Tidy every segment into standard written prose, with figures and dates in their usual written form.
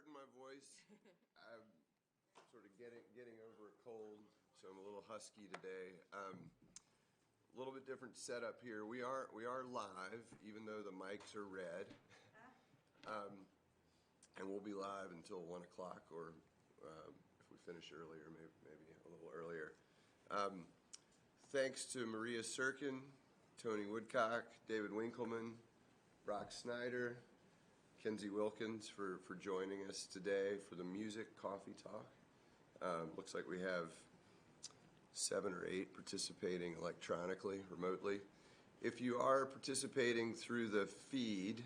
pardon my voice. I'm sort of getting over a cold, so I'm a little husky today. A little bit different setup here. We are live, even though the mics are red, and we'll be live until 1 o'clock, or if we finish earlier, maybe a little earlier. Thanks to Maria Serkin, Tony Woodcock, David Winkleman, Brock Snyder, Kenzie Wilkins for joining us today for the Music Coffee Talk. Looks like we have 7 or 8 participating electronically, remotely. If you are participating through the feed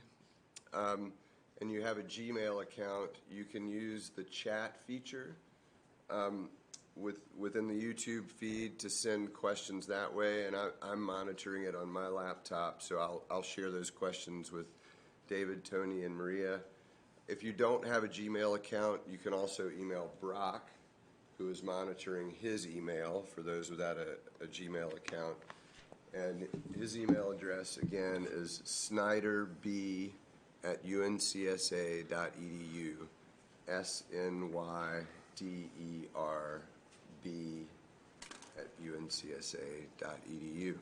and you have a Gmail account, you can use the chat feature within the YouTube feed to send questions that way, and I'm monitoring it on my laptop, so I'll share those questions with David, Tony, and Maria. If you don't have a Gmail account, you can also email Brock, who is monitoring his email for those without a Gmail account. And his email address, again, is snyderb@uncsa.edu, SNYDERB@uncsa.edu.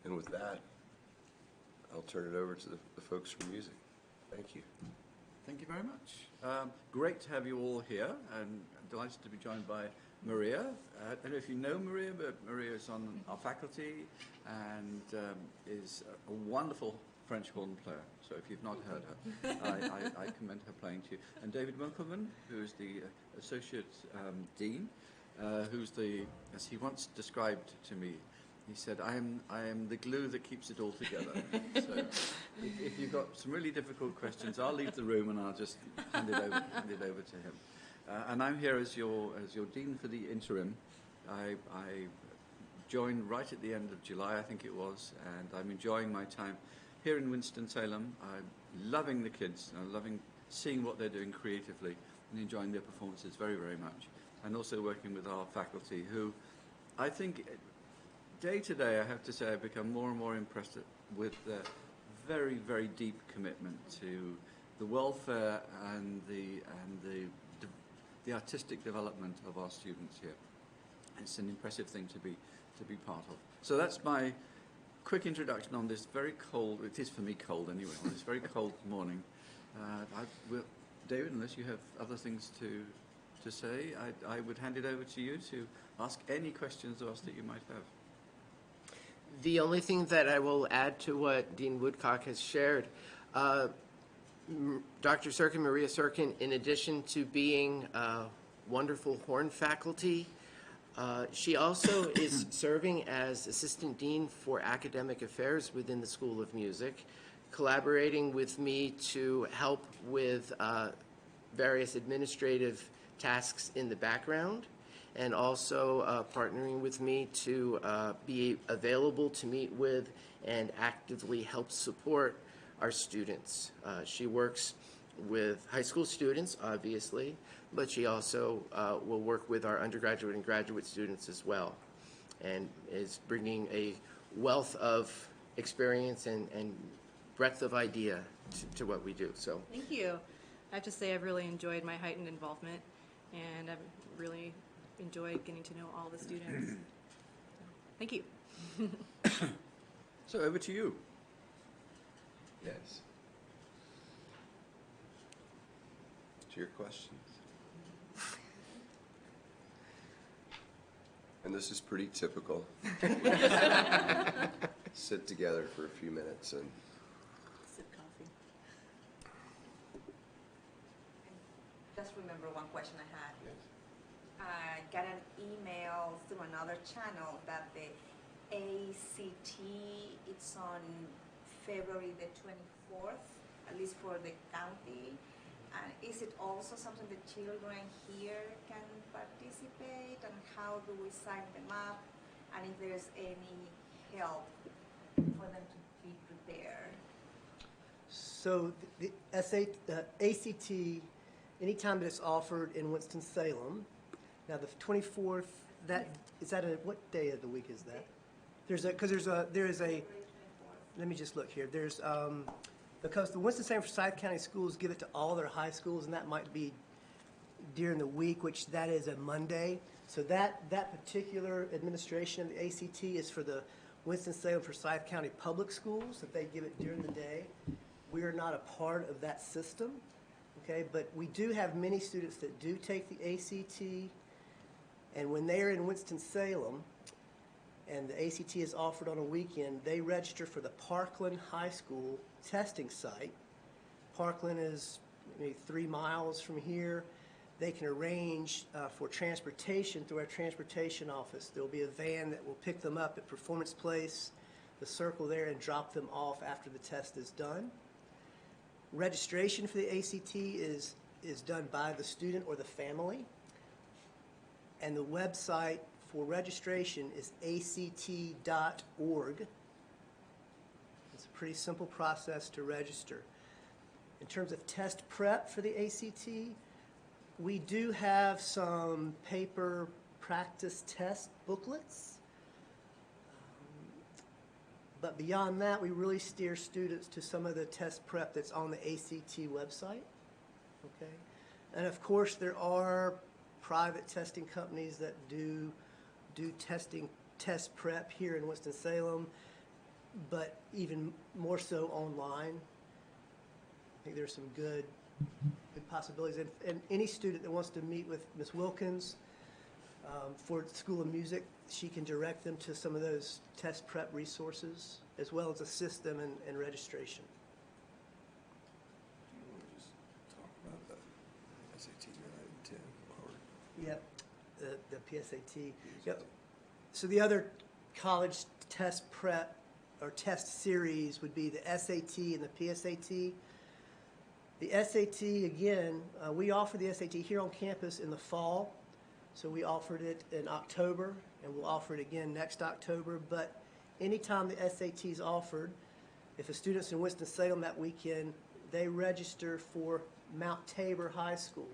And with that, I'll turn it over to the folks from music. Thank you. Thank you very much. Great to have you all here, and delighted to be joined by Maria. I don't know if you know Maria, but Maria is on our faculty and is a wonderful French horn player. So if you've not heard her, I commend her playing to you. And David Winkleman, who is the Associate Dean, who's the, as he once described to me, he said, I am the glue that keeps it all together. So if you've got some really difficult questions, I'll leave the room and I'll just hand it over to him. And I'm here as your dean for the interim. I joined right at the end of July, I think it was, and I'm enjoying my time here in Winston-Salem. I'm loving the kids, and I'm loving seeing what they're doing creatively and enjoying their performances very, very much. And also working with our faculty, who I think day to day, I have to say, I've become more and more impressed with their very, very deep commitment to the welfare and the artistic development of our students here. It's an impressive thing to be part of. So that's my quick introduction on this very cold, it is for me cold anyway, on this very cold morning. David, unless you have other things to say, I would hand it over to you to ask any questions of us that you might have. The only thing that I will add to what Dean Woodcock has shared, Dr. Serkin, Maria Serkin, in addition to being wonderful horn faculty, she also is serving as Assistant Dean for Academic Affairs within the School of Music, collaborating with me to help with various administrative tasks in the background, and also partnering with me to be available to meet with and actively help support our students. She works with high school students, obviously, but she also will work with our undergraduate and graduate students as well, and is bringing a wealth of experience and breadth of idea to what we do. So thank you. I have to say I've really enjoyed my heightened involvement, and I've really enjoyed getting to know all the students. Thank you. So over to you. Yes. To your questions. And this is pretty typical. Sit together for a few minutes and Sip coffee. Just remember one question I had. yes. I got an email through another channel that the ACT, it's on February the 24th, at least for the county. And is it also something the children here can participate, and how do we sign them up, and if there's any help for them to be prepared? So the ACT, anytime that it's offered in Winston-Salem, now the 24th, what day of the week is that? There is a, let me just look here. There's Because the Winston-Salem Forsyth County Schools give it to all their high schools, and that might be during the week, which that is a Monday. So that particular administration of the ACT is for the Winston-Salem Forsyth County Public Schools, that they give it during the day. We are not a part of that system, okay? But we do have many students that do take the ACT, and when they are in Winston-Salem, and the ACT is offered on a weekend, they register for the Parkland High School testing site. Parkland is maybe 3 miles from here. They can arrange for transportation through our transportation office. There will be a van that will pick them up at Performance Place, the Circle there, and drop them off after the test is done. Registration for the ACT is done by the student or the family. And the website for registration is act.org. It's a pretty simple process to register. In terms of test prep for the ACT, we do have some paper practice test booklets. But beyond that, we really steer students to some of the test prep that's on the ACT website. Okay? And of course, there are private testing companies that do test prep here in Winston-Salem, but even more so online. I think there's some good possibilities. And any student that wants to meet with Ms. Wilkins for School of Music, she can direct them to some of those test prep resources, as well as assist them in registration. Do you want to just talk about the SAT related to, or Yep, the PSAT. Yep. So the other college test prep or test series would be the SAT and the PSAT. The SAT, again, we offer the SAT here on campus in the fall. So we offered it in October, and we'll offer it again next October. But anytime the SAT is offered, if a student's in Winston-Salem that weekend, they register for Mount Tabor High School.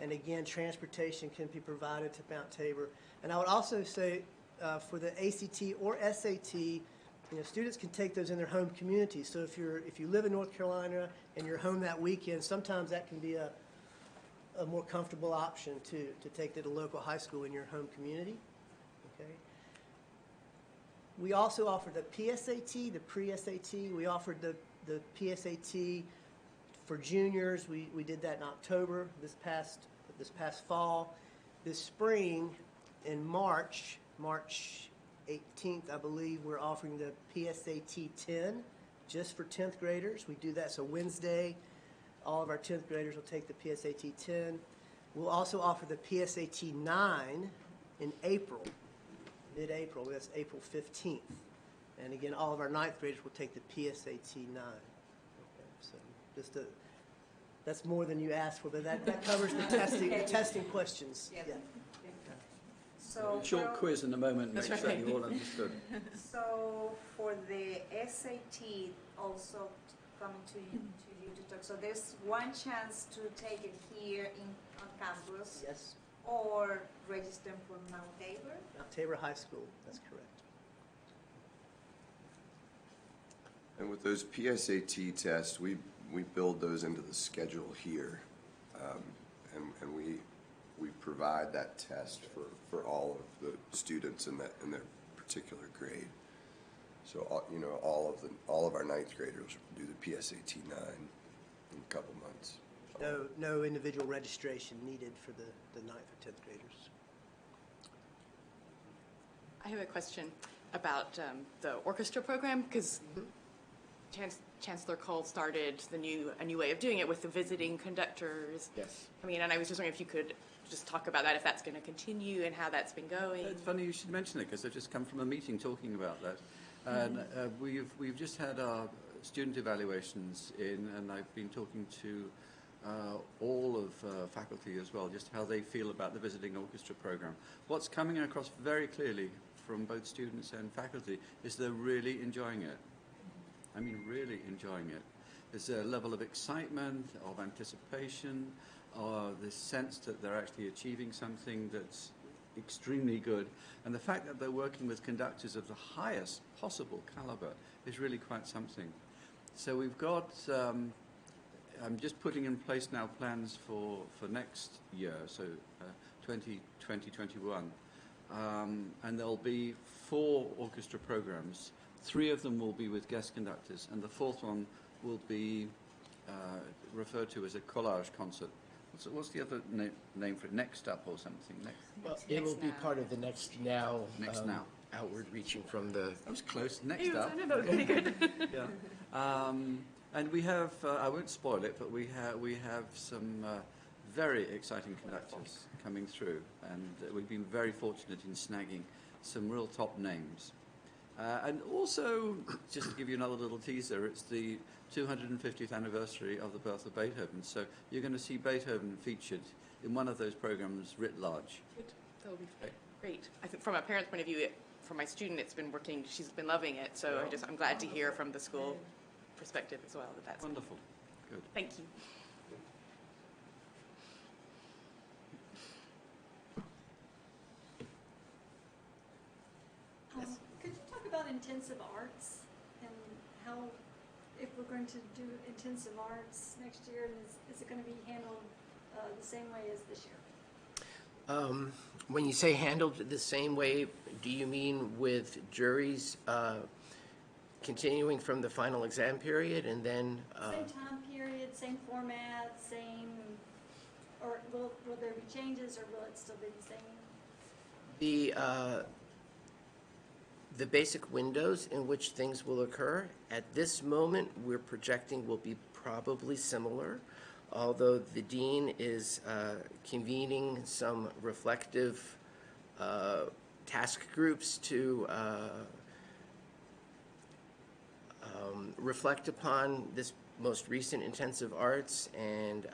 And again, transportation can be provided to Mount Tabor. And I would also say for the ACT or SAT, students can take those in their home communities. So if you live in North Carolina and you're home that weekend, sometimes that can be a more comfortable option to take to the local high school in your home community. Okay. We also offer the PSAT, the pre-SAT. We offered the PSAT for juniors. We did that in October this past fall. This spring, in March 18th, I believe, we're offering the PSAT 10 just for 10th graders. We do that so Wednesday. All of our 10th graders will take the PSAT 10. We'll also offer the PSAT 9 in April, mid-April. That's April 15th. And again, all of our 9th graders will take the PSAT 9. Okay, so that's more than you asked for, but that covers the testing questions. Yes. Yeah. So Short for- quiz in a moment makes That's sure right. you all understood. So for the SAT, also coming to you to talk. So there's one chance to take it here on campus, Yes, or register for Mount Tabor. Mount Tabor High School, that's correct. And with those PSAT tests, we build those into the schedule here, and we provide that test for all of the students in their particular grade. So all of our 9th graders do the PSAT 9 in a couple months. No individual registration needed for the 9th or 10th graders. I have a question about the orchestra program, because Chancellor Cole started a new way of doing it with the visiting conductors. Yes. I mean, and I was just wondering if you could just talk about that, if that's going to continue and how that's been going. It's funny you should mention it, because I've just come from a meeting talking about that. And we've just had our student evaluations in, and I've been talking to all of faculty as well, just how they feel about the visiting orchestra program. What's coming across very clearly from both students and faculty is they're really enjoying it. I mean, really enjoying it. There's a level of excitement, of anticipation, this sense that they're actually achieving something that's extremely good. And the fact that they're working with conductors of the highest possible caliber is really quite something. So we've got, I'm just putting in place now plans for next year, so 2021. And there'll be 4 orchestra programs. 3 of them will be with guest conductors, and the 4th one will be referred to as a collage concert. What's the other name for it? Next Up or something? Well, it will be part of the Next Now. Next Now. Outward reaching from the. That was close. Next Ew, Up. I know that was pretty good. Yeah. And we have, I won't spoil it, but we have some very exciting conductors coming through, and we've been very fortunate in snagging some real top names. And also, just to give you another little teaser, it's the 250th anniversary of the birth of Beethoven, so you're going to see Beethoven featured in one of those programs writ large. Good. That would be great. I think from a parent's point of view, for my student, it's been working. She's been loving it. So I'm glad to hear from the school perspective as well that that's Wonderful. Good. Thank you. Could you talk about intensive arts and how, if we're going to do intensive arts next year, is it going to be handled the same way as this year? When you say handled the same way, do you mean with juries continuing from the final exam period and then? Same time period, same format, same, or will there be changes, or will it still be the same? The basic windows in which things will occur, at this moment, we're projecting will be probably similar, although the dean is convening some reflective task groups to reflect upon this most recent intensive arts and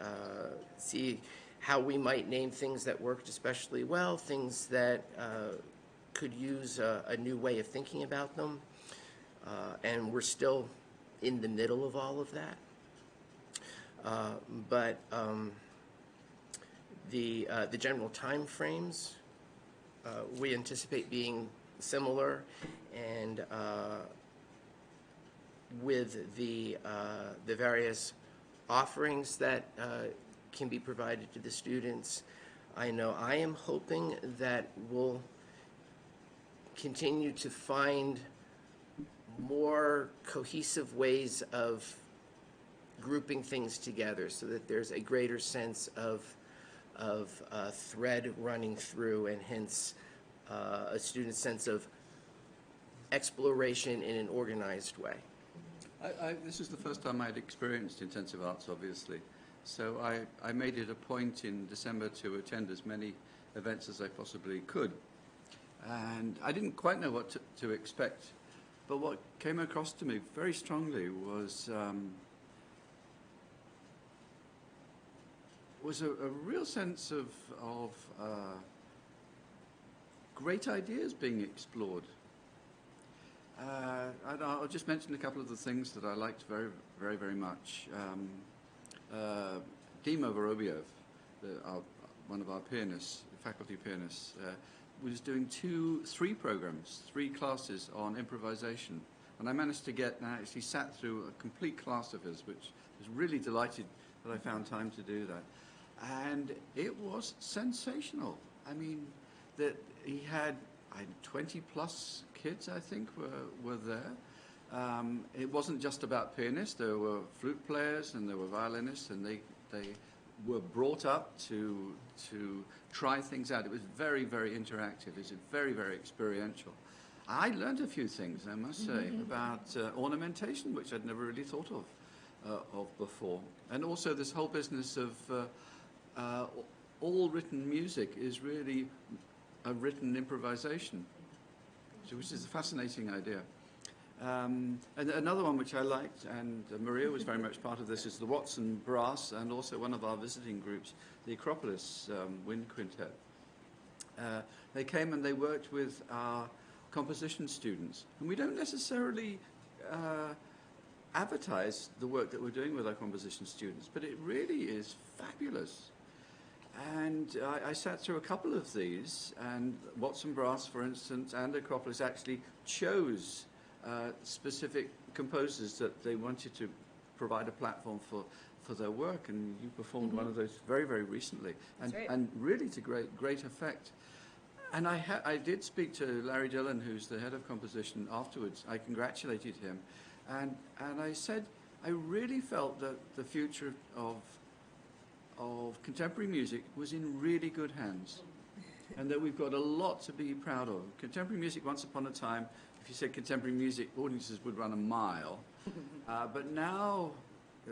see how we might name things that worked especially well, things that could use a new way of thinking about them. And we're still in the middle of all of that. But the general time frames we anticipate being similar, and with the various offerings that can be provided to the students, I know I am hoping that we'll continue to find more cohesive ways of grouping things together so that there's a greater sense of thread running through, and hence a student's sense of exploration in an organized way. This is the first time I'd experienced intensive arts, obviously. So I made it a point in December to attend as many events as I possibly could. And I didn't quite know what to expect. But what came across to me very strongly was a real sense of great ideas being explored. And I'll just mention a couple of the things that I liked very, very, very much. Dima Vorobiev, one of our pianists, faculty pianists, was doing 3 programs, 3 classes on improvisation. And I managed to actually sat through a complete class of his, which was really delighted that I found time to do that. And it was sensational. I mean, that he had 20 plus kids, I think, were there. It wasn't just about pianists. There were flute players and there were violinists, and they were brought up to try things out. It was very, very interactive. It was very, very experiential. I learned a few things, I must say, about ornamentation, which I'd never really thought of before. And also this whole business of all written music is really a written improvisation, which is a fascinating idea. And another one which I liked, and Maria was very much part of this, is the Watson Brass, and also one of our visiting groups, the Acropolis Wind Quintet. They came and they worked with our composition students, and we don't necessarily advertise the work that we're doing with our composition students, but it really is fabulous. And I sat through a couple of these, and Watson Brass, for instance, and Acropolis actually chose specific composers that they wanted to provide a platform for their work, and you performed one of those very, very recently, and That's right. and really to great effect. And I did speak to Larry Dillon, who's the head of composition, afterwards. I congratulated him, and I said I really felt that the future of contemporary music was in really good hands, and that we've got a lot to be proud of. Contemporary music, once upon a time, if you said contemporary music, audiences would run a mile. But now,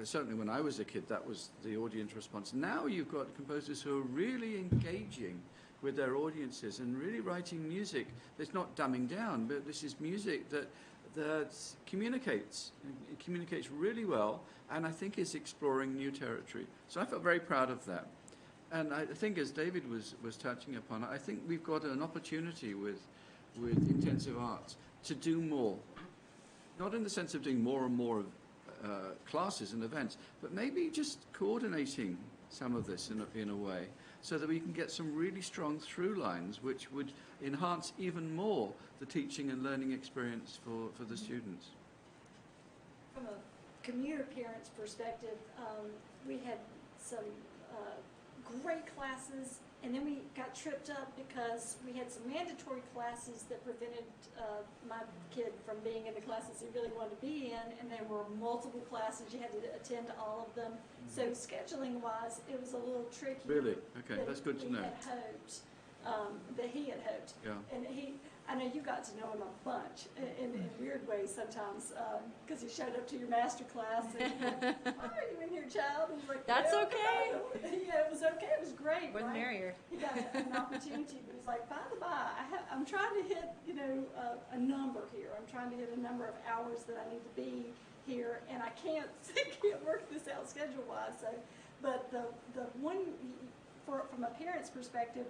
certainly when I was a kid, that was the audience response. Now you've got composers who are really engaging with their audiences and really writing music that's not dumbing down, but this is music that communicates. It communicates really well, and I think is exploring new territory. So I felt very proud of that. And I think, as David was touching upon, I think we've got an opportunity with intensive arts to do more. Not in the sense of doing more and more classes and events, but maybe just coordinating some of this in a way, so that we can get some really strong through lines which would enhance even more the teaching and learning experience for the students. From a commuter parent's perspective, we had some great classes, and then we got tripped up because we had some mandatory classes that prevented my kid from being in the classes he really wanted to be in, and there were multiple classes. You had to attend all of them. So scheduling wise, it was a little tricky. Really? Okay, that's good to know. That he had hoped. Yeah. And I know you got to know him a bunch in weird ways sometimes, because he showed up to your master class and are you in here, child? And he's like, That's "Well, okay." Yeah, it was okay. It was great. More the right? merrier. He got an opportunity, but he's like, by the by, I'm trying to hit, a number here. I'm trying to hit a number of hours that I need to be here, and I can't work this out schedule-wise. So, but the one, from a parent's perspective,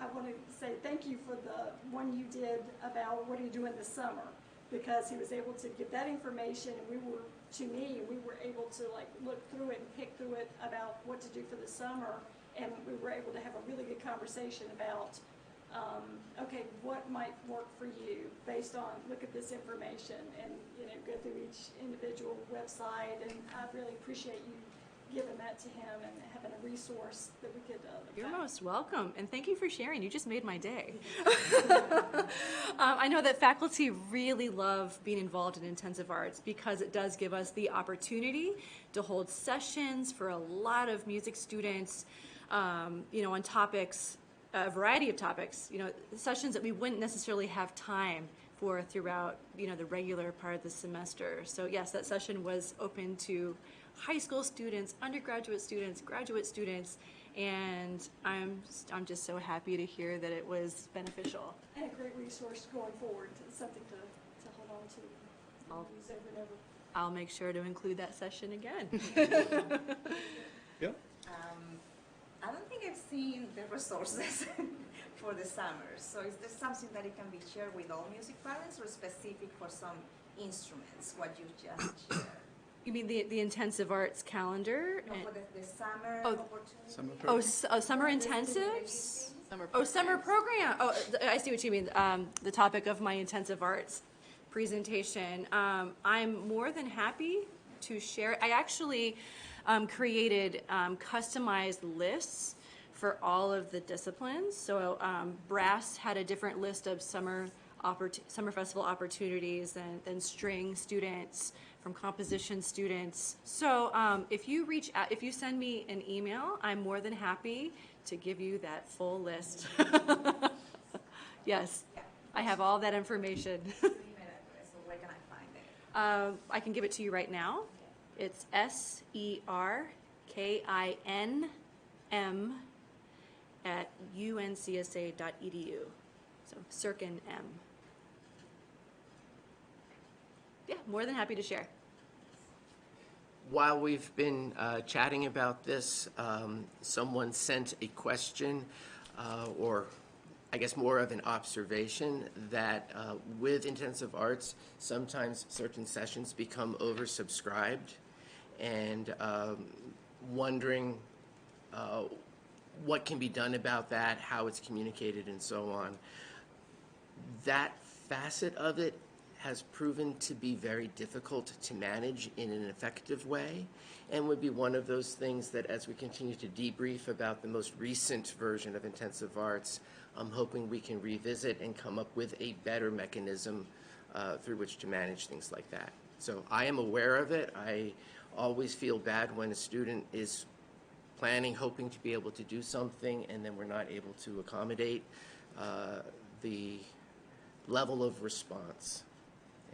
I want to say thank you for the one you did about what are you doing this summer, because he was able to give that information, and we were able to look through it and pick through it about what to do for the summer, and we were able to have a really good conversation about okay, what might work for you based on look at this information, and go through each individual website, and I really appreciate you giving that to him and having a resource that we could You're find. most welcome, and thank you for sharing. You just made my day. I know that faculty really love being involved in intensive arts because it does give us the opportunity to hold sessions for a lot of music students, on topics, a variety of topics, sessions that we wouldn't necessarily have time for throughout, the regular part of the semester. So yes, that session was open to high school students, undergraduate students, graduate students, and I'm just so happy to hear that it was beneficial. And a great resource going forward, something to hold on to. I'll- Use over and over. I'll make sure to include that session again. Yeah. I don't think I've seen the resources for the summer. So is this something that it can be shared with all music parents, or specific for some instruments, what you just shared? You mean the intensive arts calendar? No, for the summer Oh, opportunity? Summer Summer intensives? Summer program. Oh, I see what you mean. The topic of my intensive arts presentation. I'm more than happy to share. I actually created customized lists for all of the disciplines. So brass had a different list of summer festival opportunities than string students, from composition students. So if you send me an email, I'm more than happy to give you that full list. Yes, I have all that information. Email address, so where can I find it? I can give it to you right now. It's serkinm@uncsa.edu. So Serkin M. Yeah, more than happy to share. While we've been chatting about this, someone sent a question, or I guess more of an observation, that with intensive arts, sometimes certain sessions become oversubscribed, and wondering what can be done about that, how it's communicated, and so on. That facet of it has proven to be very difficult to manage in an effective way, and would be one of those things that as we continue to debrief about the most recent version of intensive arts, I'm hoping we can revisit and come up with a better mechanism through which to manage things like that. So I am aware of it. I always feel bad when a student is planning, hoping to be able to do something, and then we're not able to accommodate the level of response.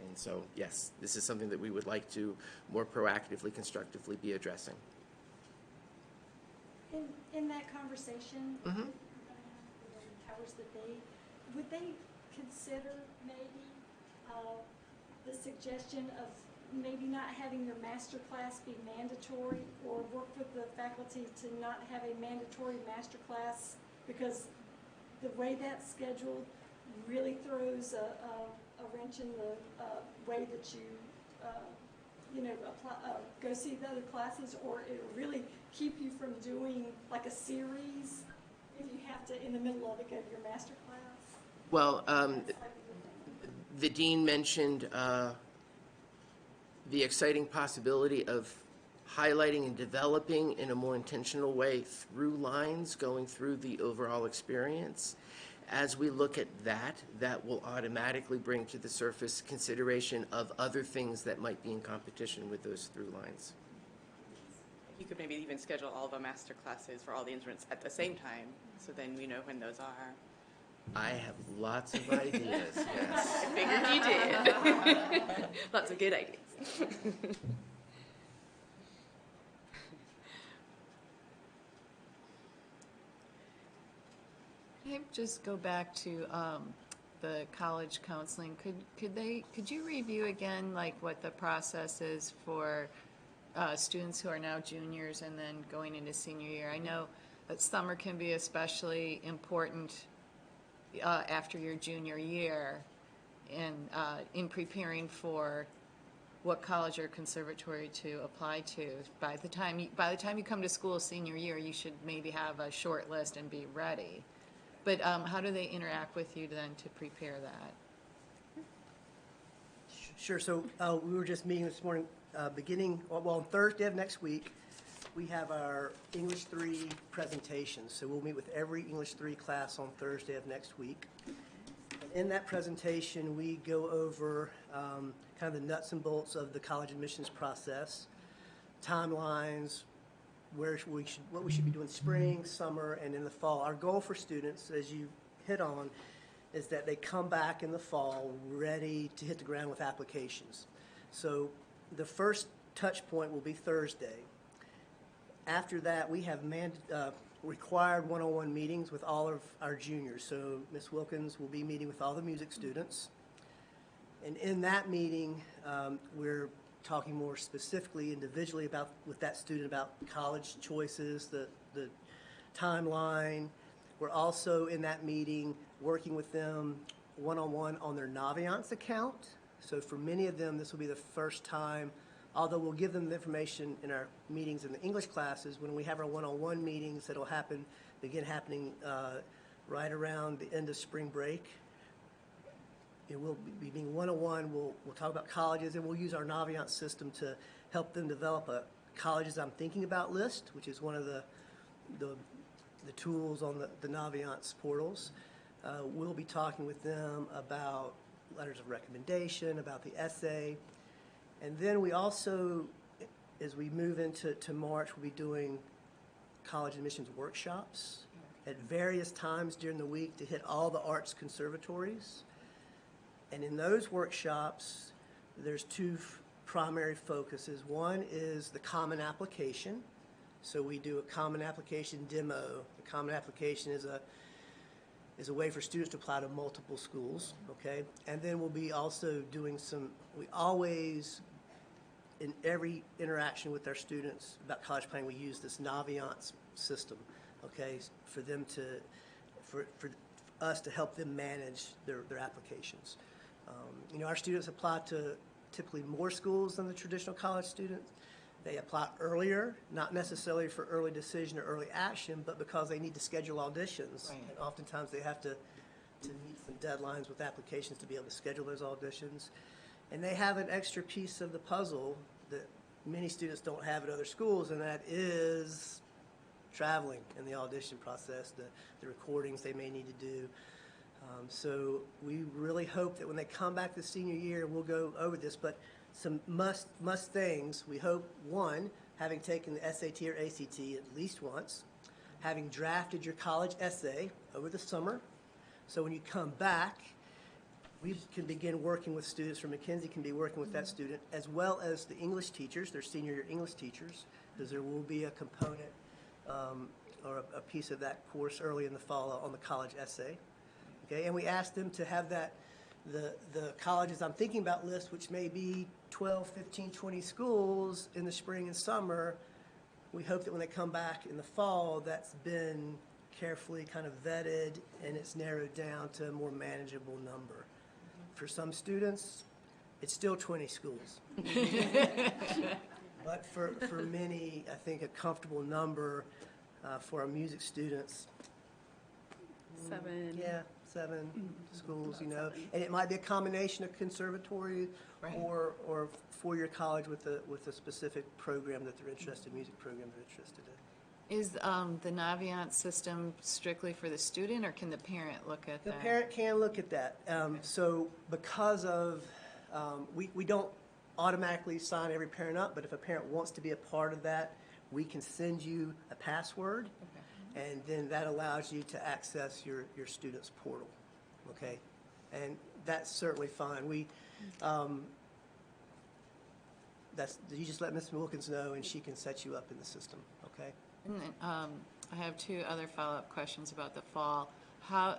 And so, yes, this is something that we would like to more proactively, constructively be addressing. In that conversation, Mhm. powers that be, would they consider maybe the suggestion of maybe not having your master class be mandatory, or work with the faculty to not have a mandatory master class, because the way that's scheduled really throws a wrench in the way that you apply, go see the other classes, or it'll really keep you from doing like a series if you have to, in the middle of it, go to your master class? Well, That's like the thing. the dean mentioned the exciting possibility of highlighting and developing in a more intentional way through lines going through the overall experience. As we look at that, that will automatically bring to the surface consideration of other things that might be in competition with those through lines. You could maybe even schedule all the master classes for all the instruments at the same time, so then we know when those are. I have lots of ideas, yes. I figured you did. Lots of good ideas. Can I just go back to the college counseling? Could you review again, like, what the process is for students who are now juniors and then going into senior year? I know that summer can be especially important after your junior year, and in preparing for what college or conservatory to apply to. By the time you come to school senior year, you should maybe have a short list and be ready. But how do they interact with you then to prepare that? Sure. So we were just meeting this morning, on Thursday of next week, we have our English 3 presentation. So we'll meet with every English 3 class on Thursday of next week. In that presentation, we go over kind of the nuts and bolts of the college admissions process, timelines, what we should be doing spring, summer, and in the fall. Our goal for students, as you hit on, is that they come back in the fall ready to hit the ground with applications. So the first touch point will be Thursday. After that, we have required one-on-one meetings with all of our juniors. So Ms. Wilkins will be meeting with all the music students. And in that meeting, we're talking more specifically, individually with that student about college choices, the timeline. We're also in that meeting working with them one-on-one on their Naviance account. So for many of them, this will be the first time, although we'll give them the information in our meetings in the English classes. When we have our one-on-one meetings, that'll begin happening right around the end of spring break. We'll be being one-on-one. We'll talk about colleges, and we'll use our Naviance system to help them develop a colleges I'm thinking about list, which is one of the tools on the Naviance portals. We'll be talking with them about letters of recommendation, about the essay. And then we also, as we move into March, we'll be doing college admissions workshops at various times during the week to hit all the arts conservatories. And in those workshops, there's two primary focuses. One is the common application. So we do a common application demo. The common application is a way for students to apply to multiple schools, okay? And then we'll be also doing we always, in every interaction with our students about college planning, we use this Naviance system, okay, for us to help them manage their applications. Our students apply to typically more schools than the traditional college students. They apply earlier, not necessarily for early decision or early action, but because they need to schedule auditions. Right. And oftentimes they have to to meet some deadlines with applications to be able to schedule those auditions. And they have an extra piece of the puzzle that many students don't have at other schools, and that is traveling in the audition process, the recordings they may need to do. So we really hope that when they come back this senior year, we'll go over this, but some must things. We hope, one, having taken the SAT or ACT at least once, having drafted your college essay over the summer, so when you come back, we can begin working with students from Mackenzie, can be working with that student, as well as the English teachers, their senior year English teachers, because there will be a component or a piece of that course early in the fall on the college essay. Okay, and we asked them to have that, the colleges I'm thinking about list, which may be 12, 15, 20 schools in the spring and summer. We hope that when they come back in the fall, that's been carefully kind of vetted and it's narrowed down to a more manageable number. For some students, it's still 20 schools. But for many, I think a comfortable number for our music students. 7. Yeah, 7 schools, you know. And it might be a combination of conservatory or four-year college with a specific program that they're interested in, music program they're interested in. Is the Navient system strictly for the student, or can the parent look at The that? parent can look at that. So because of, we don't automatically sign every parent up, but if a parent wants to be a part of that, we can send you a password, and then that allows you to access your student's portal, okay? And that's certainly fine. We, you just let Ms. Wilkins know, and she can set you up in the system, okay? And then, I have 2 other follow-up questions about the fall. How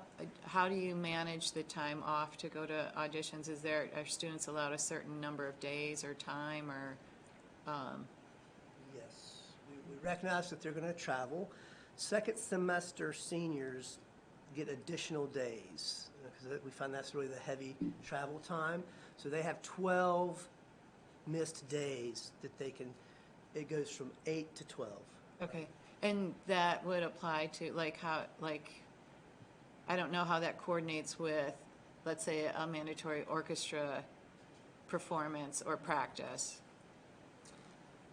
do you manage the time off to go to auditions? Are students allowed a certain number of days or time, or? Yes, we recognize that they're going to travel. Second semester seniors get additional days because we find that's really the heavy travel time. So they have 12 missed days that they can, it goes from 8 to 12. Okay, and that would apply to, I don't know how that coordinates with, let's say, a mandatory orchestra performance or practice.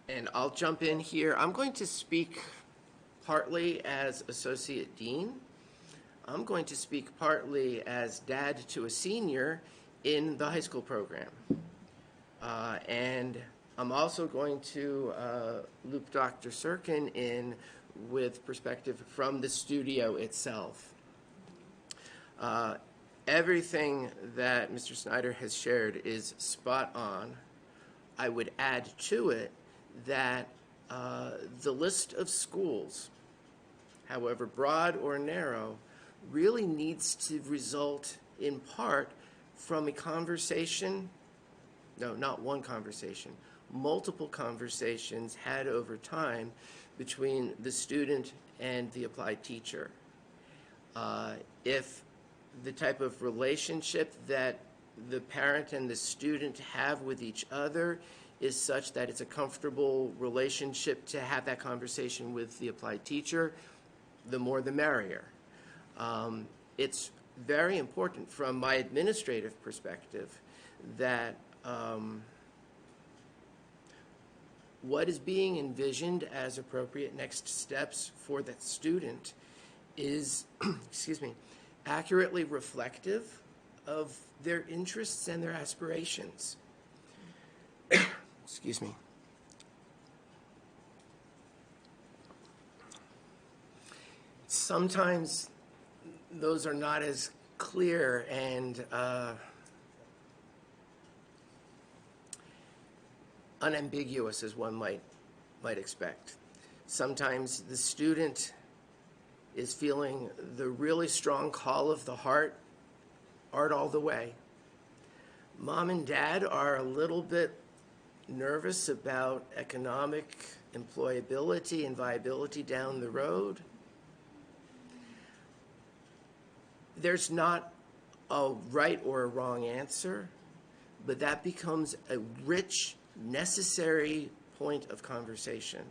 And I'll jump in here. I'm going to speak partly as Associate Dean. I'm going to speak partly as dad to a senior in the high school program. And I'm also going to loop Dr. Sirkin in with perspective from the studio itself. Everything that Mr. Snyder has shared is spot on. I would add to it that the list of schools, however broad or narrow, really needs to result in part from a conversation, no, not one conversation, multiple conversations had over time between the student and the applied teacher. If the type of relationship that the parent and the student have with each other is such that it's a comfortable relationship to have that conversation with the applied teacher, the more the merrier. It's very important from my administrative perspective that what is being envisioned as appropriate next steps for that student is, excuse me, accurately reflective of their interests and their aspirations. Excuse me. Sometimes those are not as clear and unambiguous as one might expect. Sometimes the student is feeling the really strong call of the heart, art all the way. Mom and dad are a little bit nervous about economic employability and viability down the road. There's not a right or a wrong answer, but that becomes a rich, necessary point of conversation.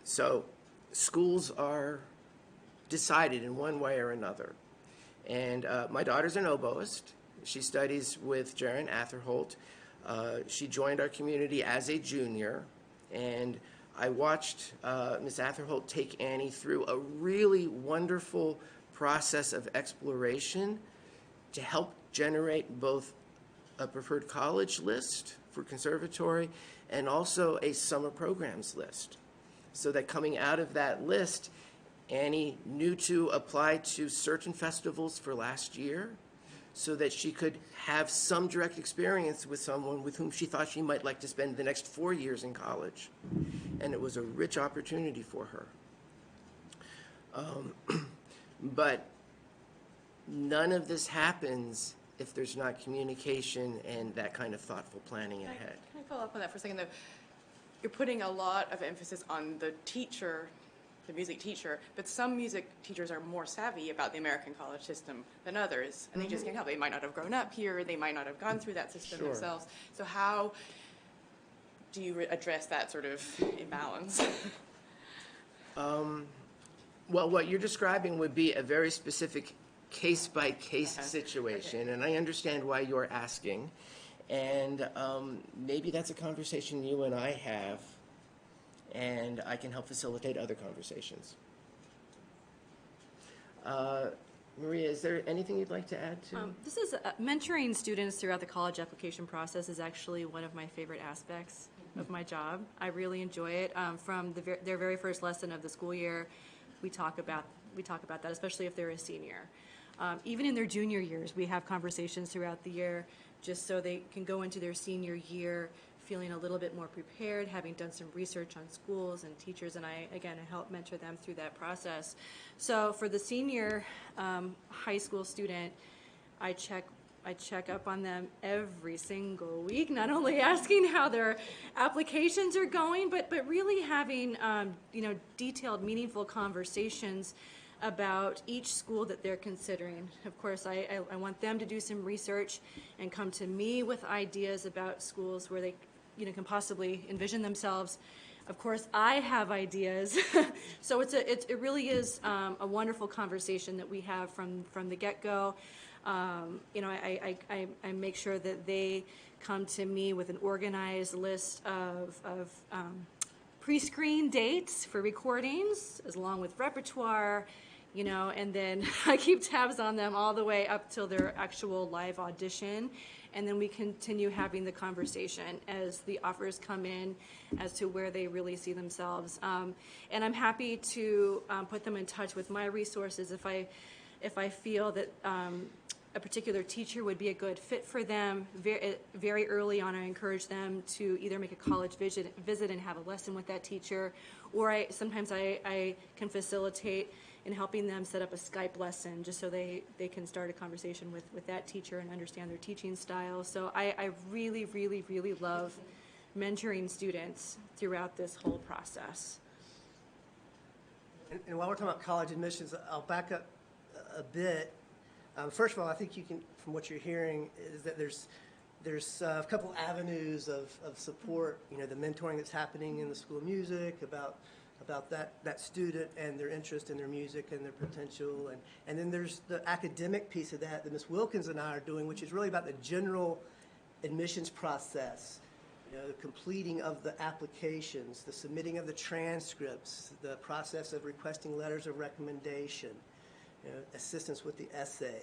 So schools are decided in one way or another. And my daughter's an oboist. She studies with Jaron Atherholt. She joined our community as a junior, and I watched Ms. Atherholt take Annie through a really wonderful process of exploration to help generate both a preferred college list for conservatory and also a summer programs list. So that coming out of that list, Annie knew to apply to certain festivals for last year so that she could have some direct experience with someone with whom she thought she might like to spend the next 4 years in college. And it was a rich opportunity for her. But none of this happens if there's not communication and that kind of thoughtful planning ahead. Can I follow up on that for a second, though? You're putting a lot of emphasis on the teacher, the music teacher, but some music teachers are more savvy about the American college system than others, and they just can't help. They might not have grown up here, they might not have gone through that system Sure. themselves. So how do you address that sort of imbalance? Well, what you're describing would be a very specific case-by-case situation, and I understand why you're asking. And maybe that's a conversation you and I have, and I can help facilitate other conversations. Maria, is there anything you'd like to add to? This is mentoring students throughout the college application process is actually one of my favorite aspects of my job. I really enjoy it. From their very first lesson of the school year, we talk about that, especially if they're a senior. Even in their junior years, we have conversations throughout the year just so they can go into their senior year feeling a little bit more prepared, having done some research on schools and teachers, and I help mentor them through that process. So for the senior high school student, I check up on them every single week, not only asking how their applications are going, but really having detailed, meaningful conversations about each school that they're considering. Of course, I want them to do some research and come to me with ideas about schools where they can possibly envision themselves. Of course, I have ideas. So it really is a wonderful conversation that we have from the get-go. I make sure that they come to me with an organized list of pre-screen dates for recordings, as along with repertoire, and then I keep tabs on them all the way up till their actual live audition. And then we continue having the conversation as the offers come in as to where they really see themselves. And I'm happy to put them in touch with my resources if I feel that a particular teacher would be a good fit for them. Very early on, I encourage them to either make a college visit and have a lesson with that teacher, or sometimes I can facilitate in helping them set up a Skype lesson just so they can start a conversation with that teacher and understand their teaching style. So I really, really, really love mentoring students throughout this whole process. And while we're talking about college admissions, I'll back up a bit. First of all, I think you can, from what you're hearing, is that there's a couple avenues of support. The mentoring that's happening in the School of Music about that student and their interest in their music and their potential, and then there's the academic piece of that Ms. Wilkins and I are doing, which is really about the general admissions process. The completing of the applications, the submitting of the transcripts, the process of requesting letters of recommendation, assistance with the essay,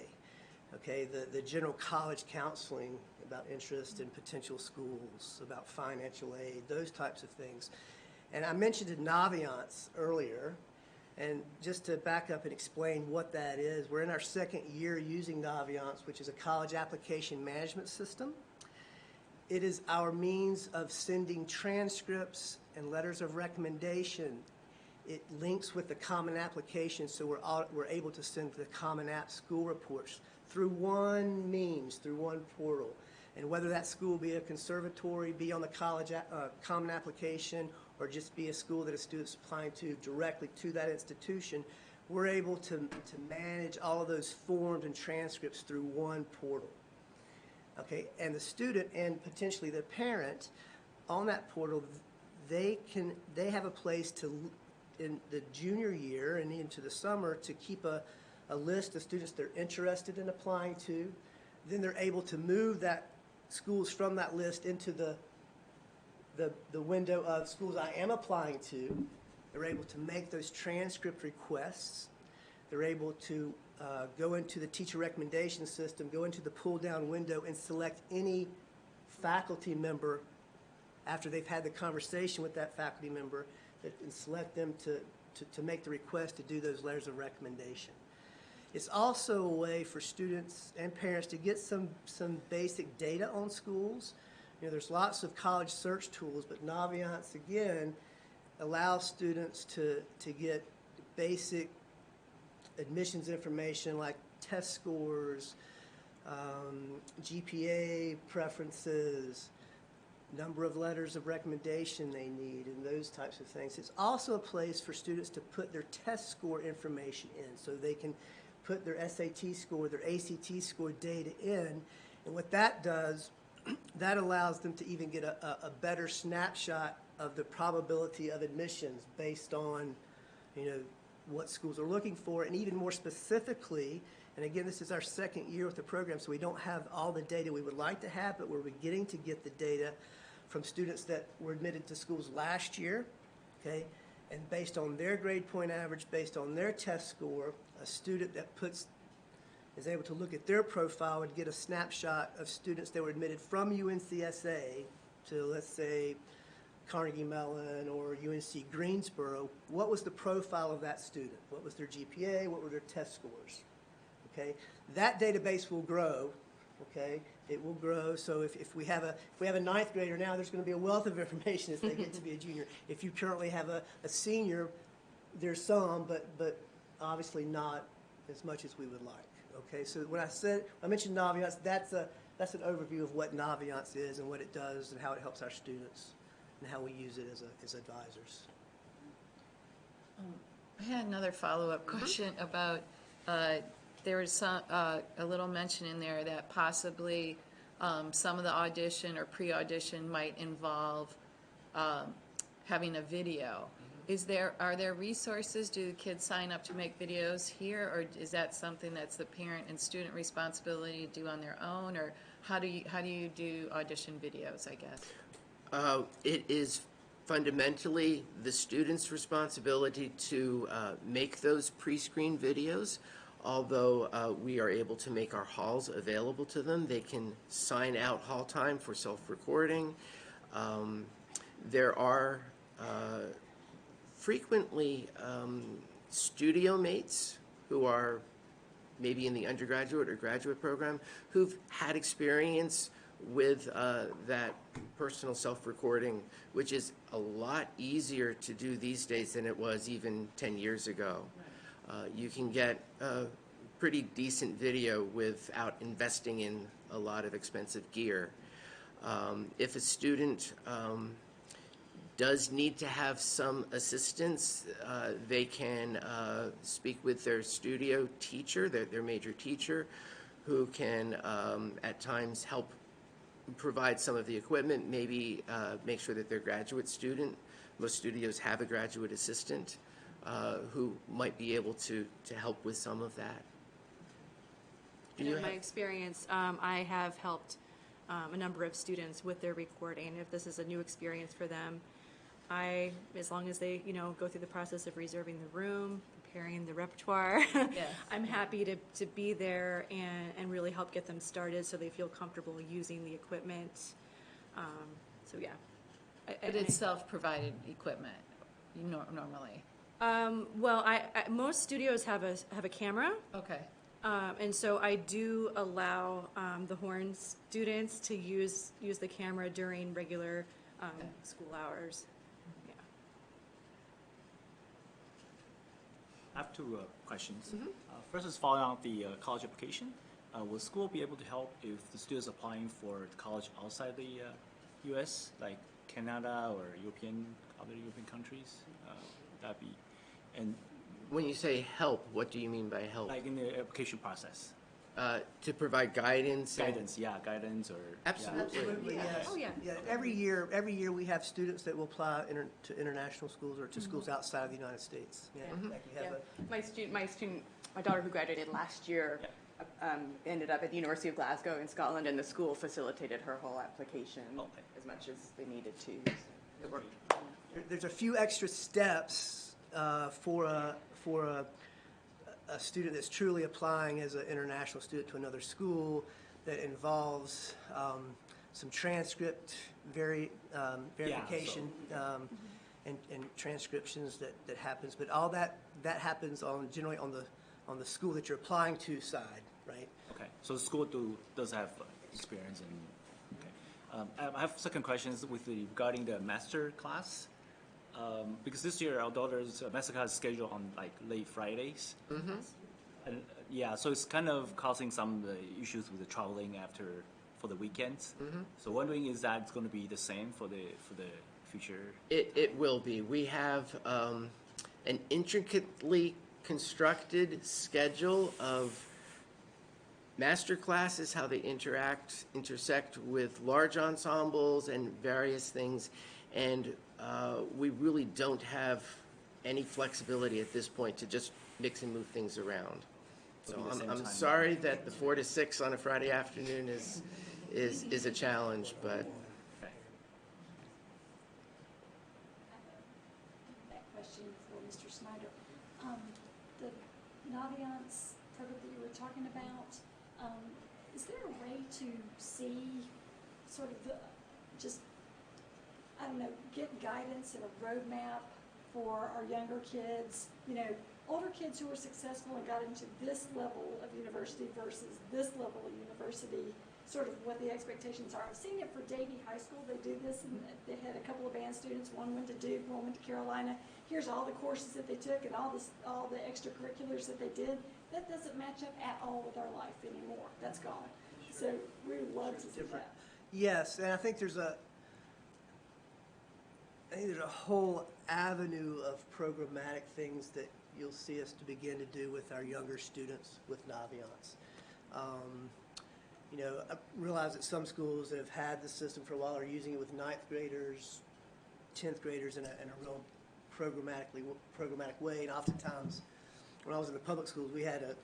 the general college counseling about interest in potential schools, about financial aid, those types of things. And I mentioned Naviance earlier, and just to back up and explain what that is, we're in our second year using Naviance, which is a college application management system. It is our means of sending transcripts and letters of recommendation. It links with the Common Application, so we're able to send the Common App school reports through one means, through one portal. And whether that school be a conservatory, be on the college Common Application, or just be a school that a student's applying to directly to that institution, we're able to manage all of those forms and transcripts through one portal. And the student and potentially the parent on that portal, they have a place to in the junior year and into the summer to keep a list of students they're interested in applying to. Then they're able to move that schools from that list into the window of schools I am applying to. They're able to make those transcript requests. They're able to go into the teacher recommendation system, go into the pull-down window, and select any faculty member after they've had the conversation with that faculty member, and select them to make the request to do those letters of recommendation. It's also a way for students and parents to get some basic data on schools. You know, there's lots of college search tools, but Naviance, again, allows students to get basic admissions information like test scores, GPA preferences, number of letters of recommendation they need, and those types of things. It's also a place for students to put their test score information in, so they can put their SAT score, their ACT score data in, and what that does, that allows them to even get a better snapshot of the probability of admissions based on, you know, what schools are looking for, and even more specifically, and again, this is our second year with the program, so we don't have all the data we would like to have, but we're beginning to get the data from students that were admitted to schools last year, okay? And based on their grade point average, based on their test score, a student that is able to look at their profile and get a snapshot of students that were admitted from UNCSA to, let's say, Carnegie Mellon or UNC Greensboro. What was the profile of that student? What was their GPA? What were their test scores? Okay, that database will grow. Okay, it will grow. So if we have a ninth grader now, there's going to be a wealth of information as they get to be a junior. If you currently have a senior, there's some, but obviously not as much as we would like. Okay, so when I mentioned Naviance, that's an overview of what Naviance is and what it does and how it helps our students and how we use it as advisors. I had another follow-up question about, there was some, a little mention in there that possibly some of the audition or pre-audition might involve having a video. Are there resources? Do the kids sign up to make videos here, or is that something that's the parent and student responsibility to do on their own, or how do you do audition videos, I guess? It is fundamentally the student's responsibility to make those pre-screened videos. Although we are able to make our halls available to them, they can sign out hall time for self-recording. There are frequently studio mates who are maybe in the undergraduate or graduate program who've had experience with that personal self-recording, which is a lot easier to do these days than it was even 10 years ago. You can get a pretty decent video without investing in a lot of expensive gear. If a student does need to have some assistance, they can speak with their studio teacher, their major teacher, who can at times help provide some of the equipment, maybe make sure that their graduate student, most studios have a graduate assistant, who might be able to help with some of that. In my experience, I have helped a number of students with their recording. If this is a new experience for them, as long as they, go through the process of reserving the room, preparing the repertoire, Yes. I'm happy to be there and really help get them started so they feel comfortable using the equipment. So yeah. But it's self-provided equipment, normally. Well, most studios have a camera. Okay. And so I do allow the horn students to use the camera during regular school hours. Yeah. I have two questions. First is following on the college application. Will school be able to help if the students applying for college outside the U.S., like Canada or other European countries? That'd be, and When you say help, what do you mean by help? like in the application process. to provide guidance. and- Guidance, yeah, guidance or. yeah. Absolutely. Absolutely, yes. Oh, yeah. Yeah, every year we have students that will apply to international schools or to schools outside of the United States. Yeah, like we have Yeah. My daughter who graduated last year ended up at the University of Glasgow in Scotland, and the school facilitated her whole application Okay. as much as they needed to. It worked. There's a few extra steps for a student that's truly applying as an international student to another school that involves some transcript verification and transcriptions that happens. But all that happens generally on the school that you're applying to side, right? Okay, so the school does have experience in, okay. I have second questions regarding the master class. Because this year our daughter's master class is scheduled on like late Fridays. Mm-hmm. And yeah, so it's kind of causing some issues with the traveling for the weekends. Mm-hmm. So wondering, is that going to be the same for the future? It will be. We have an intricately constructed schedule of master classes, how they intersect with large ensembles and various things, and we really don't have any flexibility at this point to just mix and move things around. So It'll be the same I'm time. sorry that the 4 to 6 on a Friday afternoon is a challenge, but Okay. That question for Mr. Snyder. The Naviance program that you were talking about, is there a way to see sort of get guidance and a roadmap for our younger kids? You know, older kids who are successful and got into this level of university versus this level of university, sort of what the expectations are. I've seen it for Davie High School. They do this, and they had a couple of band students. One went to Duke, one went to Carolina. Here's all the courses that they took and all the extracurriculars that they did. That doesn't match up at all with our life anymore. That's gone. So we would love to see that. Yes, and I think there's a whole avenue of programmatic things that you'll see us to begin to do with our younger students with Naviance. You know, I realize that some schools that have had the system for a while are using it with 9th graders, 10th graders in a real programmatic way. And oftentimes, when I was in the public schools, we had a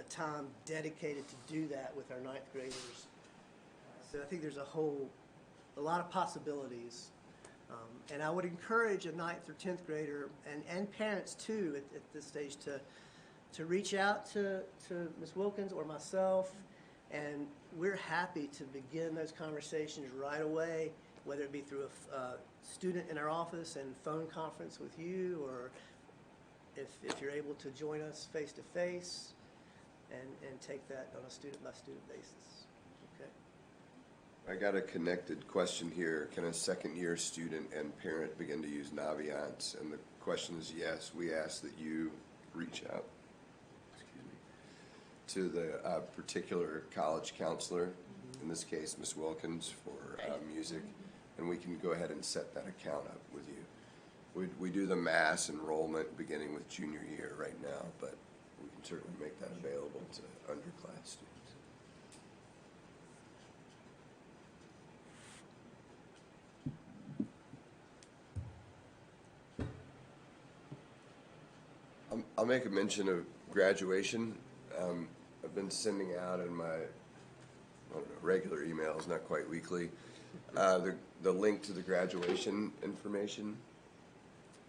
time dedicated to do that with our 9th graders. So I think there's a lot of possibilities. And I would encourage a 9th or 10th grader and parents too at this stage to reach out to Ms. Wilkins or myself, and we're happy to begin those conversations right away, whether it be through a student in our office and phone conference with you, or if you're able to join us face to face and take that on a student by student basis. Okay. I got a connected question here. Can a second-year student and parent begin to use Naviance? And the question is yes. We ask that you reach out to the particular college counselor, in this case, Ms. Wilkins, for music, and we can go ahead and set that account up with you. We do the mass enrollment beginning with junior year right now, but we can certainly make that available to underclass students. I'll make a mention of graduation. I've been sending out in my regular emails, not quite weekly, the link to the graduation information.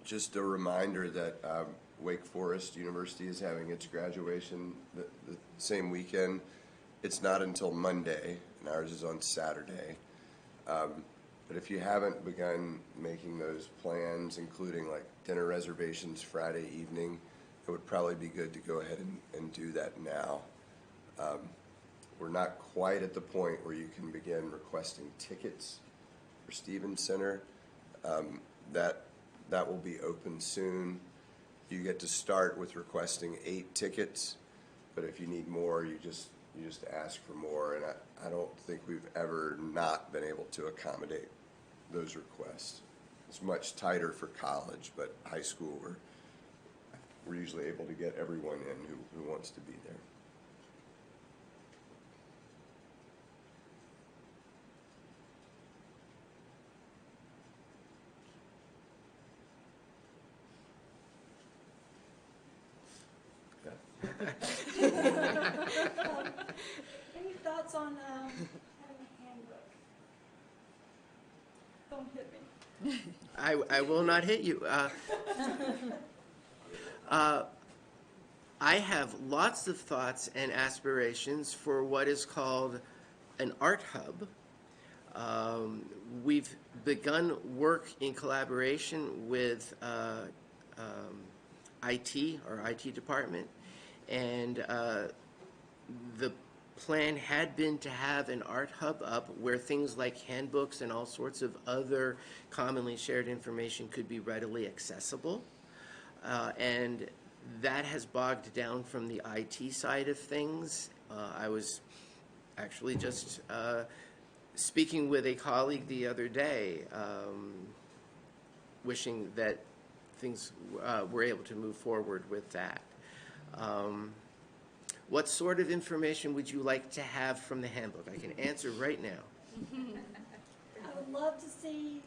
Just a reminder that Wake Forest University is having its graduation the same weekend. It's not until Monday, and ours is on Saturday. But if you haven't begun making those plans, including like dinner reservations Friday evening, it would probably be good to go ahead and do that now. We're not quite at the point where you can begin requesting tickets for Stevens Center. That will be open soon. You get to start with requesting 8 tickets, but if you need more, you just ask for more. And I don't think we've ever not been able to accommodate those requests. It's much tighter for college, but high school, we're usually able to get everyone in who wants to be there. Any thoughts on having a handbook? Don't hit me. I will not hit you. I have lots of thoughts and aspirations for what is called an art hub. We've begun work in collaboration with IT, our IT department, and the plan had been to have an art hub up where things like handbooks and all sorts of other commonly shared information could be readily accessible. And that has bogged down from the IT side of things. I was actually just speaking with a colleague the other day, wishing that things were able to move forward with that. What sort of information would you like to have from the handbook? I can answer right now. I would love to see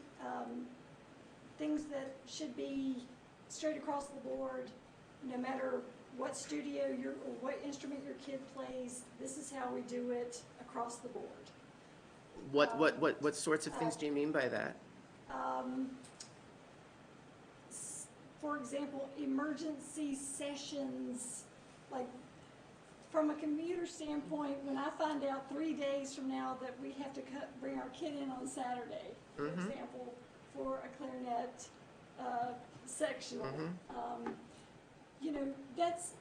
things that should be straight across the board, no matter what studio or what instrument your kid plays. This is how we do it across the board. What sorts of things do you mean by that? For example, emergency sessions, like from a commuter standpoint, when I find out 3 days from now that we have to bring our kid in on Saturday, for example, for a clarinet sectional, you know, that's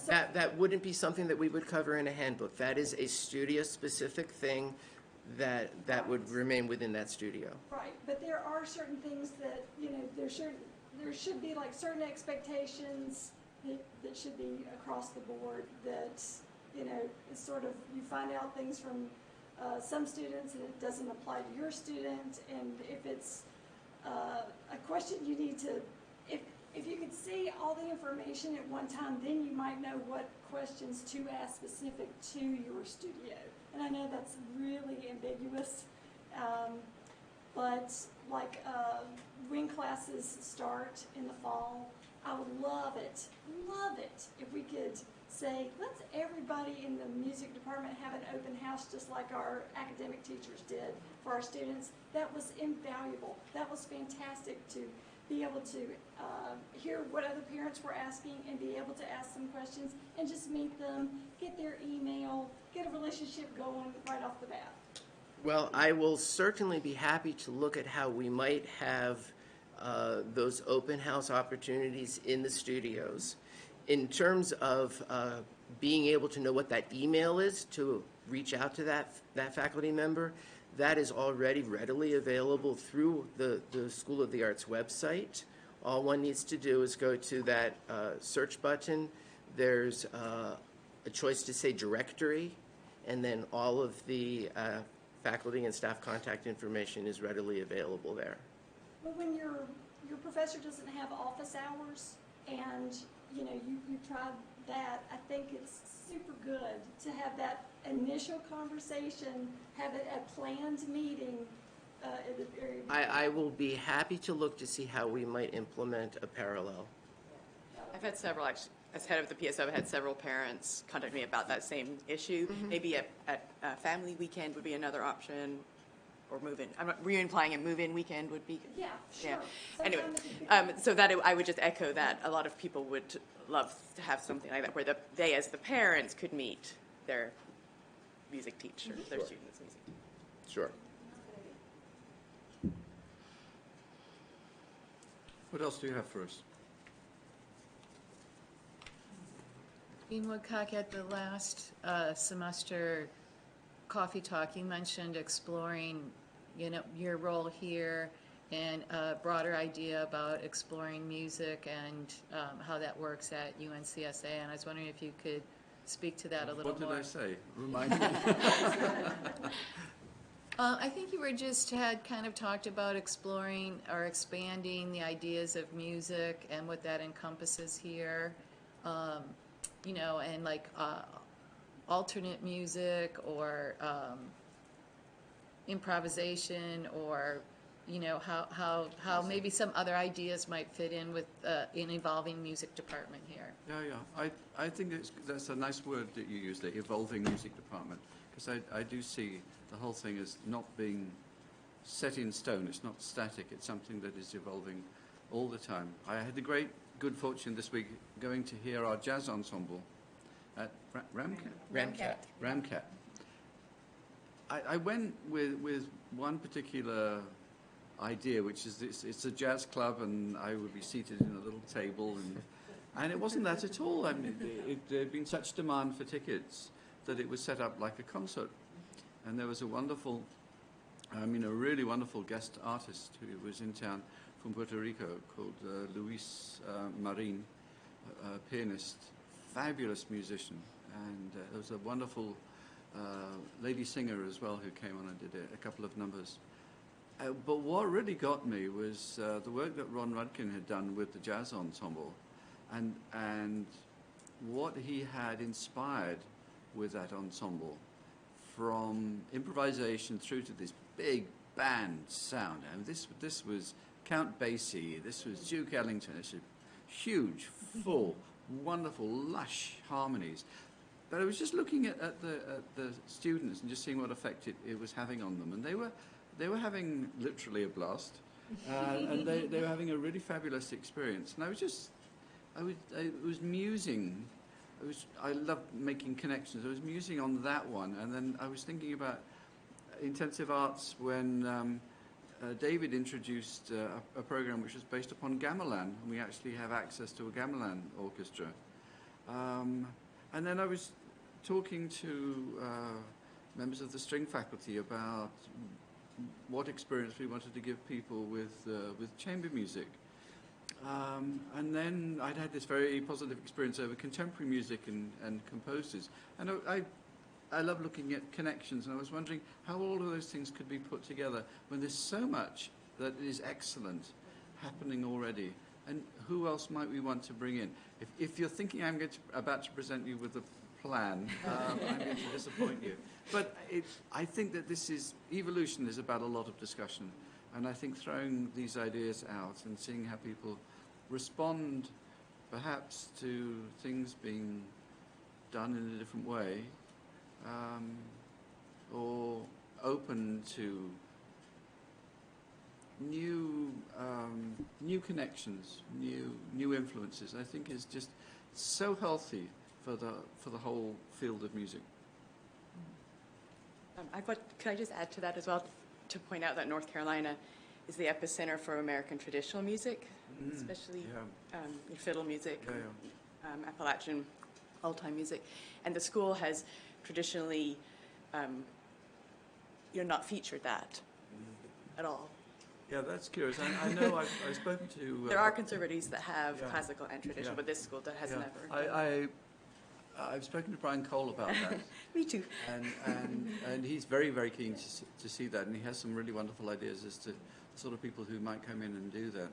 That wouldn't be something that we would cover in a handbook. That is a studio-specific thing that would remain within that studio. right. But there are certain things that, you know, there should be like certain expectations that should be across the board that, you know, it's sort of, you find out things from some students and it doesn't apply to your student, and if it's a question you need to, if you could see all the information at one time, then you might know what questions to ask specific to your studio. And I know that's really ambiguous, but like when classes start in the fall, I would love it if we could say, let's everybody in the music department have an open house just like our academic teachers did for our students. That was invaluable. That was fantastic to be able to hear what other parents were asking and be able to ask some questions and just meet them, get their email, get a relationship going right off the bat. Well, I will certainly be happy to look at how we might have those open house opportunities in the studios. In terms of being able to know what that email is to reach out to that faculty member, that is already readily available through the School of the Arts website. All one needs to do is go to that search button. There's a choice to say directory, and then all of the faculty and staff contact information is readily available there. Well, when your professor doesn't have office hours and, you know, you tried that, I think it's super good to have that initial conversation, have it a planned meeting at the very beginning. I will be happy to look to see how we might implement a parallel. I've had several, actually, as head of the PSO, I've had several parents contact me about that same issue. Maybe at family weekend would be another option, or move-in. Reunion planning and move-in weekend would be. Yeah, sure. Yeah. Anyway, Sometime so that I would just echo that. A lot of people would love to have something like that, where they, as the parents, could meet their music teacher, their Sure. students' music teacher. Sure. What else do you have for us? Dean Woodcock, at the last semester coffee talk, you mentioned exploring, you know, your role here and a broader idea about exploring music and how that works at UNCSA. And I was wondering if you could speak to that a little more. What did I say? Remind me. I think you were just had kind of talked about exploring or expanding the ideas of music and what that encompasses here, you know, and like alternate music or improvisation, or you know how maybe some other ideas might fit in with an evolving music department here. Yeah. I think that's a nice word that you use there, evolving music department, because I do see the whole thing as not being set in stone. It's not static. It's something that is evolving all the time. I had the great good fortune this week going to hear our jazz ensemble at Ramcat. I went with one particular idea, which is it's a jazz club, and I would be seated in a little table, and it wasn't that at all. I mean, there had been such demand for tickets that it was set up like a concert, and there was a really wonderful guest artist who was in town from Puerto Rico called Luis Marin, a pianist, fabulous musician, and there was a wonderful lady singer as well who came on and did a couple of numbers. But what really got me was the work that Ron Rudkin had done with the jazz ensemble, and what he had inspired with that ensemble, from improvisation through to this big band sound. And this was Count Basie, this was Duke Ellington. It's a huge, full, wonderful, lush harmonies. But I was just looking at the students and just seeing what effect it was having on them, and they were having literally a blast, and they were having a really fabulous experience. And I was musing. I love making connections. I was musing on that one, and then I was thinking about intensive arts when David introduced a program which was based upon gamelan, and we actually have access to a gamelan orchestra. And then I was talking to members of the string faculty about what experience we wanted to give people with chamber music. And then I'd had this very positive experience over contemporary music and composers. And I love looking at connections, and I was wondering how all of those things could be put together when there's so much that is excellent happening already. And who else might we want to bring in? If you're thinking I'm about to present you with a plan, I'm going to disappoint you. But I think that evolution is about a lot of discussion. And I think throwing these ideas out and seeing how people respond perhaps to things being done in a different way, or open to new connections, new influences, I think is just so healthy for the whole field of music. Could I just add to that as well, to point out that North Carolina is the epicenter for American traditional music, especially fiddle music, Appalachian old-time music, and the school has traditionally not featured that at all. Yeah, that's curious. I know I've spoken to... there are conservatories that have classical and traditional, but this school has never. I've spoken to Brian Cole about that. Me too. And he's very, very keen to see that, and he has some really wonderful ideas as to the sort of people who might come in and do that.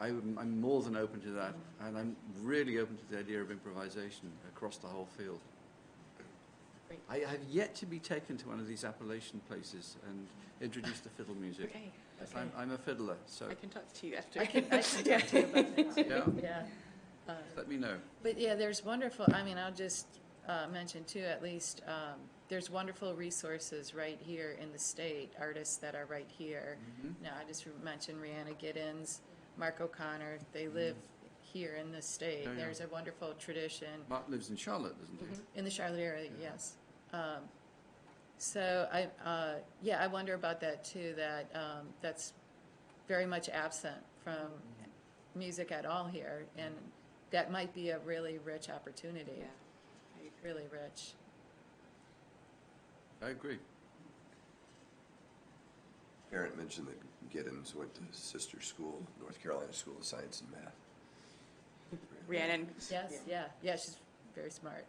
I'm more than open to that, and I'm really open to the idea of improvisation across the whole field. Great. I have yet to be taken to one of these Appalachian places and introduced to fiddle music. Okay. Yes, I'm a fiddler, so I can talk to you after. I can talk to you about that. yeah, Yeah. let me know. But yeah, there's wonderful, I mean, I'll just mention too, at least, there's wonderful resources right here in the state, artists that are right here. Now, I just mentioned Rihanna Giddens, Mark O'Connor, they live here in the state. Yeah, yeah. There's a wonderful tradition. Mark lives in Charlotte, doesn't he? In the Charlotte area, yes. So I wonder about that too, that that's very much absent from music at all here, and that might be a really rich opportunity. Yeah. Really rich. I agree. Aaron mentioned that Giddens went to sister school, North Carolina School of Science and Math. Rhiannon. Yes, yeah, she's very smart.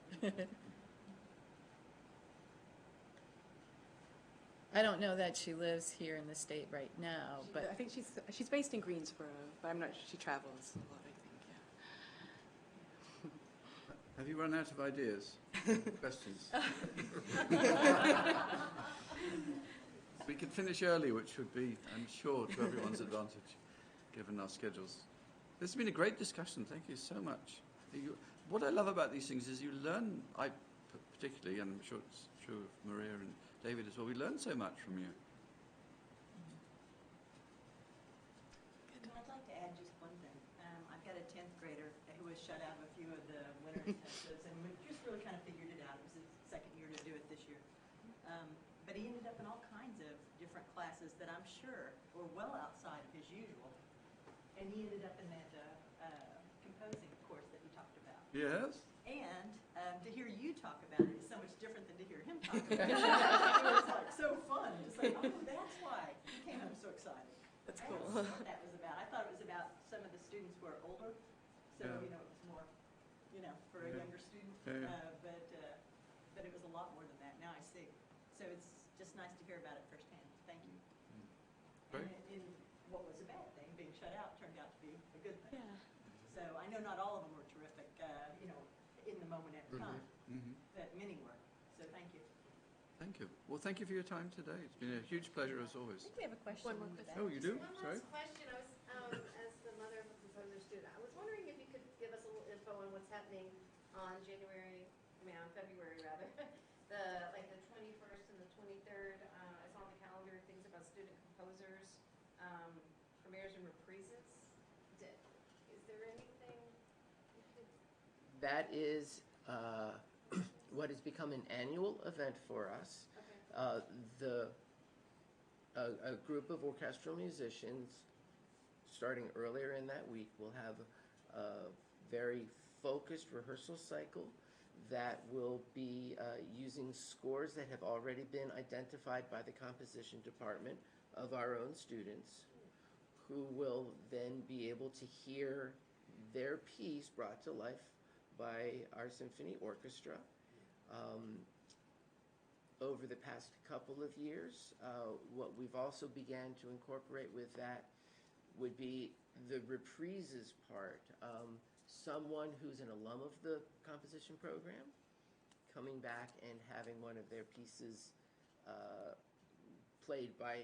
I don't know that she lives here in the state right now, But I but think she's based in Greensboro, but I'm not, she travels a lot, I think, yeah. Have you run out of ideas? Questions? We could finish early, which would be, I'm sure, to everyone's advantage, given our schedules. This has been a great discussion. Thank you so much. What I love about these things is you learn, I particularly, and I'm sure it's true of Maria and David as well, we learn so much from you. I'd like to add just one thing. I've got a 10th grader who was shut out of a few of the winter intensives and we just really kind of figured it out. It was his second year to do it this year. But he ended up in all kinds of different classes that I'm sure were well outside of his usual. And he ended up in that composing course that we talked about. Yes? And to hear you talk about it is so much different than to hear him talk about it. It was like so fun. Just like, oh, that's why he came home so excited. That's I don't cool. know what that was about. I thought it was about some of the students who are older, so Yeah. you know it was more, you know, for a Yeah. younger student. Yeah, But it was a lot more than that. Now I see. So it's just nice to hear about it firsthand. Thank you. Great. And in what was a bad thing, being shut out turned out to be a good thing. Yeah. So I know not all of them were terrific, you know, in the moment at the time, Mhm. but many were. So thank you. Thank you. Well, thank you for your time today. It's been a huge pleasure as I always. think we have a question. One more question. Oh, you do? One Sorry? last question. I was, as the mother of a composer student, I was wondering if you could give us a little info on what's happening on February rather, like the 21st and the 23rd. I saw on the calendar things about student composers, premieres and reprises. Is there anything you could? That is what has become an annual event for us. Okay. A group of orchestral musicians, starting earlier in that week, will have a very focused rehearsal cycle that will be using scores that have already been identified by the composition department of our own students, who will then be able to hear their piece brought to life by our symphony orchestra. Over the past couple of years, what we've also began to incorporate with that would be the reprises part. Someone who's an alum of the composition program coming back and having one of their pieces played by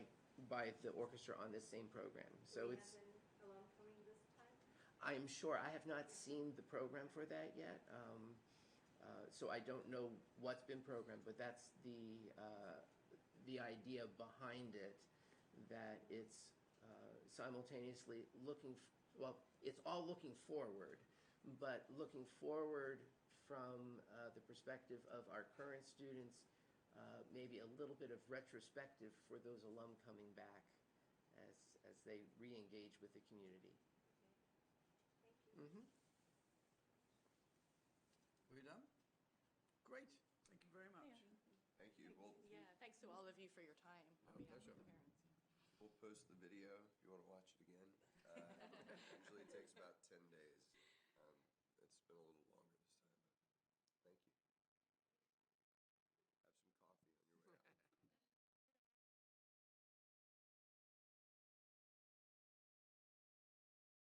the orchestra on this same program. So it's. Alum coming this time? I'm sure. I have not seen the program for that yet, so I don't know what's been programmed. But that's the idea behind it, that it's simultaneously it's all looking forward, but looking forward from the perspective of our current students, maybe a little bit of retrospective for those alum coming back as they re-engage with the community. Thank you. Mm-hmm. Are we done? Great. Thank you very much. Thank you. Yeah, thanks to all of you for your time on behalf of the parents. We'll post the video if you want to watch it again. Usually it takes about 10 days.